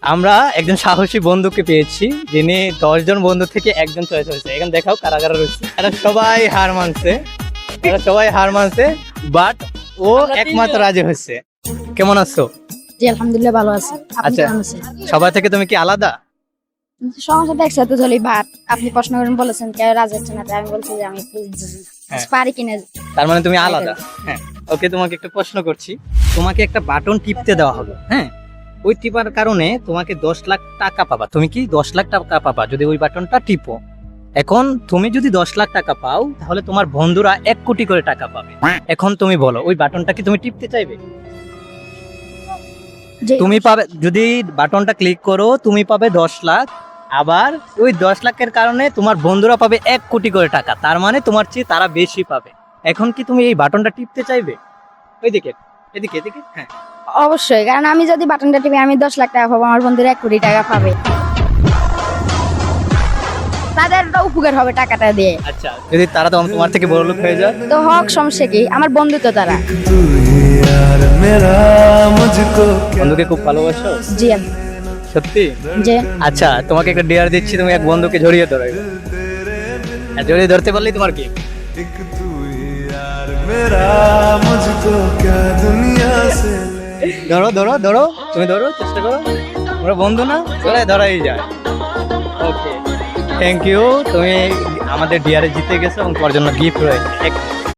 আমরা একজন সাহসী বন্ধুকে পেয়েছি, যিনি 10 জন বন্ধু থেকে একজন চয়েস হয়েছে। এখানে দেখাও কারা কারা রয়েছে। এরা সবাই হার মানছে, বাট ও একমাত্র রাজি হয়েছে। কেমন আছো? জি আলহামদুলিল্লাহ ভালো আছি। আপনি আচ্ছা। কেমন আছেন? সবাই থেকে তুমি কি আলাদা? সবার সাথে একসাথে চলি, বাট আপনি প্রশ্ন করেন বলেছেন কেউ রাজি হচ্ছে না, তাই আমি বলছি যে আমি হ্যাঁ। পারি কিনা। তার মানে তুমি আলাদা। হ্যাঁ, ওকে, তোমাকে একটা প্রশ্ন করছি। তোমাকে একটা বাটন টিপতে দেওয়া হবে, হ্যাঁ, ওই টিপার কারণে তোমাকে 10 লাখ টাকা পাবা। তুমি কি 10 লাখ টাকা পাবা যদি ওই বাটনটা টিপো। এখন তুমি যদি 10 লাখ টাকা পাও, তাহলে তোমার বন্ধুরা 1 কোটি করে টাকা পাবে। এখন তুমি বলো, ওই বাটনটা কি তুমি টিপতে চাইবে? যে তুমি পাবে, যদি বাটনটা ক্লিক করো তুমি পাবে 10 লাখ, আবার ওই 10 লাখের কারণে তোমার বন্ধুরা পাবে 1 কোটি করে টাকা। তার মানে তোমার চেয়ে তারা বেশি পাবে। এখন কি তুমি এই বাটনটা টিপতে চাইবে? ওইদিকে, এদিকে এদিকে, হ্যাঁ। অবশ্যই, কারণ আমি যদি বাটনটা টিপি আমি 10 লাখ টাকা পাবো, আমার বন্ধুরা 1 কোটি টাকা পাবে। তাদের তো উপকার হবে টাকাটা দিয়ে। আচ্ছা, যদি তারা তো তোমার থেকে বড় লোক হয়ে যায়? তো হক, সমস্যা কি? আমার বন্ধু তো তারা। বন্ধুকে খুব ভালোবাসো? জি আমি সত্যি? যে আচ্ছা, তোমাকে একটা ডিয়ার দিচ্ছি, তুমি এক বন্ধুকে জড়িয়ে ধরো। আর জড়িয়ে ধরতে পারলেই তোমার কি? ধরো ধরো ধরো, তুমি ধরো, চেষ্টা করো। ওরা বন্ধু না, ধরাই যায়। ওকে, থ্যাংক ইউ। তুমি আমাদের ডিয়ারে জিতে গেছো এবং তোমার জন্য গিফট রয়েছে।